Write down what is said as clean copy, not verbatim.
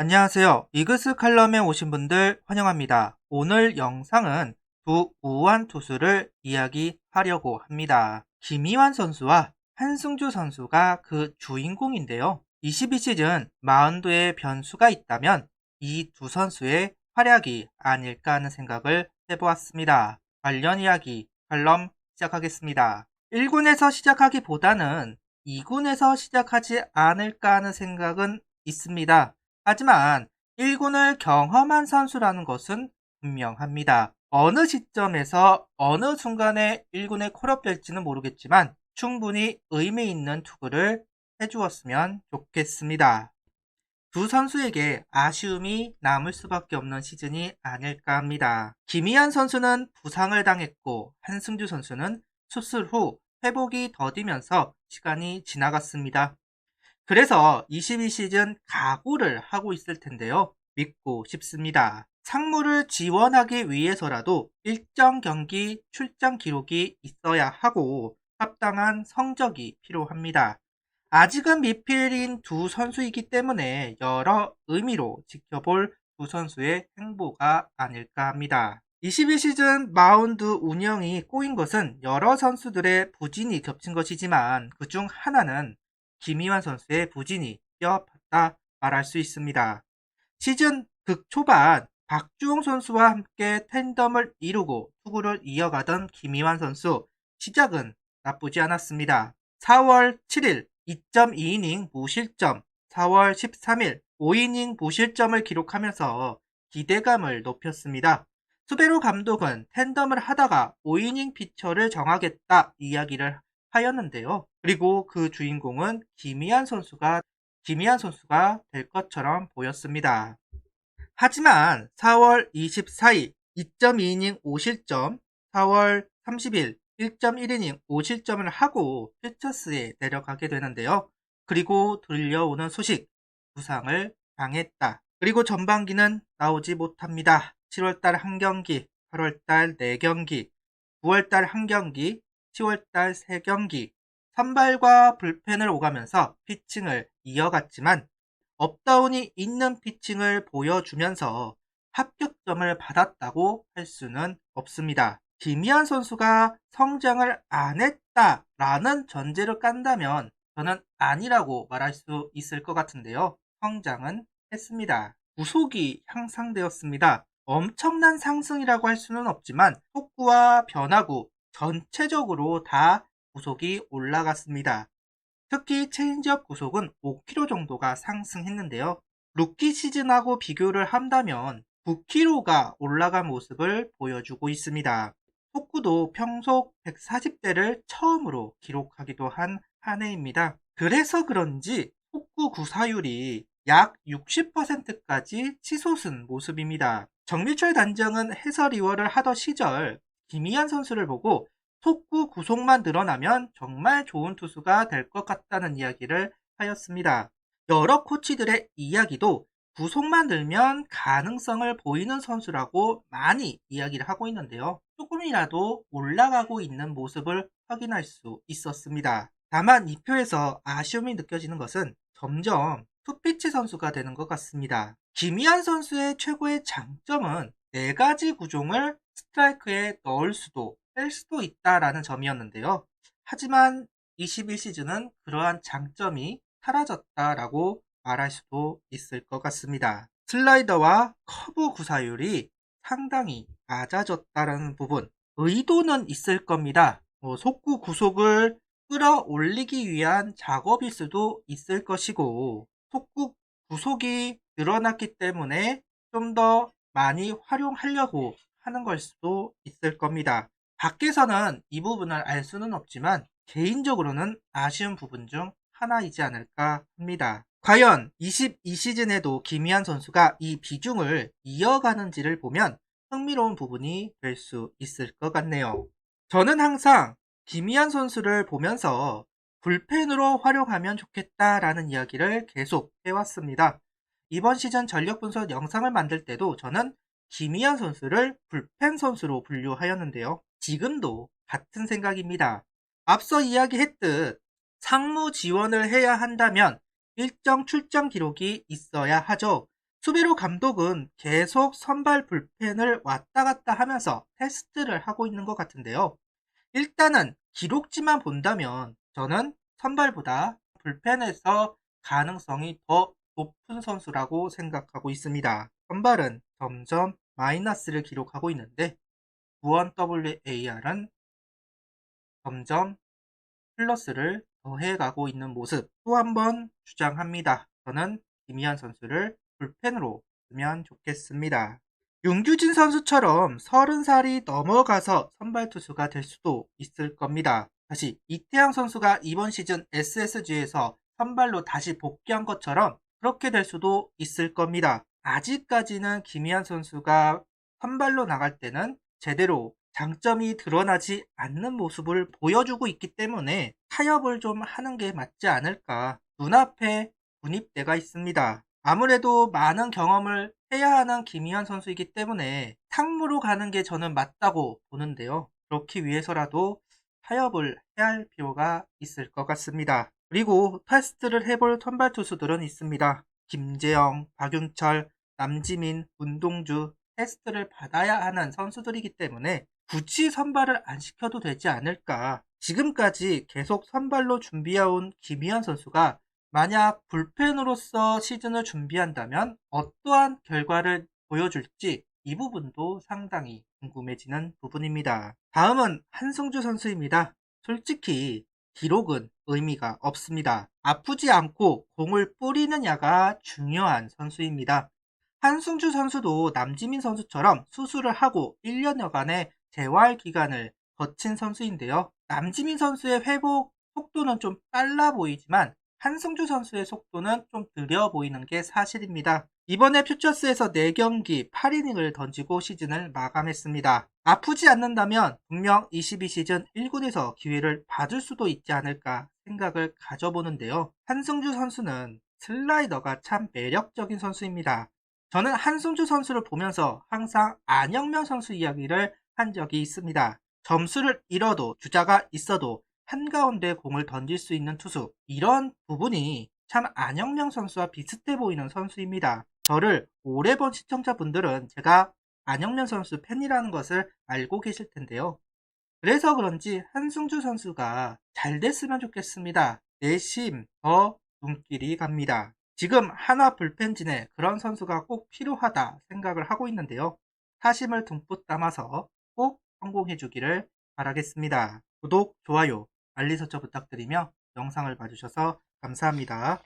안녕하세요. 이그스 칼럼에 오신 분들 환영합니다. 오늘 영상은 두 우완 투수를 이야기하려고 합니다. 김희환 선수와 한승주 선수가 그 주인공인데요. 22시즌 마운드에 변수가 있다면 이 두 선수의 활약이 아닐까 하는 생각을 해보았습니다. 관련 이야기 칼럼 시작하겠습니다. 1군에서 시작하기보다는 2군에서 시작하지 않을까 하는 생각은 있습니다. 하지만 1군을 경험한 선수라는 것은 분명합니다. 어느 시점에서 어느 순간에 1군에 콜업될지는 모르겠지만 충분히 의미 있는 투구를 해주었으면 좋겠습니다. 두 선수에게 아쉬움이 남을 수밖에 없는 시즌이 아닐까 합니다. 김희한 선수는 부상을 당했고 한승주 선수는 수술 후 회복이 더디면서 시간이 지나갔습니다. 그래서 22시즌 각오를 하고 있을 텐데요. 믿고 싶습니다. 상무를 지원하기 위해서라도 일정 경기 출장 기록이 있어야 하고 합당한 성적이 필요합니다. 아직은 미필인 두 선수이기 때문에 여러 의미로 지켜볼 두 선수의 행보가 아닐까 합니다. 22시즌 마운드 운영이 꼬인 것은 여러 선수들의 부진이 겹친 것이지만 그중 하나는 김희환 선수의 부진이 껴봤다 말할 수 있습니다. 시즌 극초반 박주홍 선수와 함께 탠덤을 이루고 투구를 이어가던 김희환 선수, 시작은 나쁘지 않았습니다. 4월 7일 2.2이닝 무실점, 4월 13일 5이닝 무실점을 기록하면서 기대감을 높였습니다. 수베로 감독은 탠덤을 하다가 5이닝 피처를 정하겠다 이야기를 하였는데요. 그리고 그 주인공은 김희환 선수가 될 것처럼 보였습니다. 하지만 4월 24일 2.2이닝 5실점, 4월 30일 1.1이닝 5실점을 하고 피처스에 내려가게 되는데요. 그리고 들려오는 소식, 부상을 당했다. 그리고 전반기는 나오지 못합니다. 7월달 1경기, 8월달 4경기, 9월달 1경기, 10월달 3경기, 선발과 불펜을 오가면서 피칭을 이어갔지만 업다운이 있는 피칭을 보여주면서 합격점을 받았다고 할 수는 없습니다. 김희환 선수가 성장을 안 했다라는 전제를 깐다면 저는 아니라고 말할 수 있을 것 같은데요. 성장은 했습니다. 구속이 향상되었습니다. 엄청난 상승이라고 할 수는 없지만 속구와 변화구 전체적으로 다 구속이 올라갔습니다. 특히 체인지업 구속은 5km 정도가 상승했는데요. 루키 시즌하고 비교를 한다면 9km가 올라간 모습을 보여주고 있습니다. 속구도 평속 140대를 처음으로 기록하기도 한 한 해입니다. 그래서 그런지 속구 구사율이 약 60%까지 치솟은 모습입니다. 정미철 단장은 해설위원을 하던 시절 김희환 선수를 보고 속구 구속만 늘어나면 정말 좋은 투수가 될 것 같다는 이야기를 하였습니다. 여러 코치들의 이야기도 구속만 늘면 가능성을 보이는 선수라고 많이 이야기를 하고 있는데요. 조금이라도 올라가고 있는 모습을 확인할 수 있었습니다. 다만 이 표에서 아쉬움이 느껴지는 것은 점점 투피치 선수가 되는 것 같습니다. 김희환 선수의 최고의 장점은 4가지 구종을 스트라이크에 넣을 수도 뺄 수도 있다라는 점이었는데요. 하지만 21시즌은 그러한 장점이 사라졌다라고 말할 수도 있을 것 같습니다. 슬라이더와 커브 구사율이 상당히 낮아졌다라는 부분, 의도는 있을 겁니다. 속구 구속을 끌어올리기 위한 작업일 수도 있을 것이고, 속구 구속이 늘어났기 때문에 좀 더 많이 활용하려고 하는 걸 수도 있을 겁니다. 밖에서는 이 부분을 알 수는 없지만 개인적으로는 아쉬운 부분 중 하나이지 않을까 합니다. 과연 22시즌에도 김희환 선수가 이 비중을 이어가는지를 보면 흥미로운 부분이 될 수 있을 것 같네요. 저는 항상 김희환 선수를 보면서 불펜으로 활용하면 좋겠다라는 이야기를 계속 해왔습니다. 이번 시즌 전력 분석 영상을 만들 때도 저는 김희환 선수를 불펜 선수로 분류하였는데요. 지금도 같은 생각입니다. 앞서 이야기했듯 상무 지원을 해야 한다면 일정 출장 기록이 있어야 하죠. 수비로 감독은 계속 선발 불펜을 왔다 갔다 하면서 테스트를 하고 있는 것 같은데요. 일단은 기록지만 본다면 저는 선발보다 불펜에서 가능성이 더 높은 선수라고 생각하고 있습니다. 선발은 점점 마이너스를 기록하고 있는데 구원 WAR은 점점 플러스를 더해가고 있는 모습 또 한 번 주장합니다. 저는 김희환 선수를 불펜으로 쓰면 좋겠습니다. 윤규진 선수처럼 30살이 넘어가서 선발 투수가 될 수도 있을 겁니다. 다시 이태양 선수가 이번 시즌 SSG에서 선발로 다시 복귀한 것처럼 그렇게 될 수도 있을 겁니다. 아직까지는 김희환 선수가 선발로 나갈 때는 제대로 장점이 드러나지 않는 모습을 보여주고 있기 때문에 타협을 좀 하는 게 맞지 않을까. 눈앞에 군입대가 있습니다. 아무래도 많은 경험을 해야 하는 김희환 선수이기 때문에 상무로 가는 게 저는 맞다고 보는데요. 그렇기 위해서라도 타협을 해야 할 필요가 있을 것 같습니다. 그리고 테스트를 해볼 선발 투수들은 있습니다. 김재영, 박윤철, 남지민, 문동주 테스트를 받아야 하는 선수들이기 때문에 굳이 선발을 안 시켜도 되지 않을까. 지금까지 계속 선발로 준비해온 김희환 선수가 만약 불펜으로서 시즌을 준비한다면 어떠한 결과를 보여줄지 이 부분도 상당히 궁금해지는 부분입니다. 다음은 한승주 선수입니다. 솔직히 기록은 의미가 없습니다. 아프지 않고 공을 뿌리느냐가 중요한 선수입니다. 한승주 선수도 남지민 선수처럼 수술을 하고 1년여간의 재활 기간을 거친 선수인데요. 남지민 선수의 회복 속도는 좀 빨라 보이지만 한승주 선수의 속도는 좀 느려 보이는 게 사실입니다. 이번에 퓨처스에서 4경기 8이닝을 던지고 시즌을 마감했습니다. 아프지 않는다면 분명 22시즌 1군에서 기회를 받을 수도 있지 않을까 생각을 가져보는데요. 한승주 선수는 슬라이더가 참 매력적인 선수입니다. 저는 한승주 선수를 보면서 항상 안영명 선수 이야기를 한 적이 있습니다. 점수를 잃어도 주자가 있어도 한가운데 공을 던질 수 있는 투수, 이런 부분이 참 안영명 선수와 비슷해 보이는 선수입니다. 저를 오래 본 시청자분들은 제가 안영명 선수 팬이라는 것을 알고 계실 텐데요. 그래서 그런지 한승주 선수가 잘 됐으면 좋겠습니다. 내심 더 눈길이 갑니다. 지금 하나 불펜진에 그런 선수가 꼭 필요하다 생각을 하고 있는데요. 사심을 듬뿍 담아서 꼭 성공해 주기를 바라겠습니다. 구독, 좋아요, 알림 설정 부탁드리며 영상을 봐주셔서 감사합니다.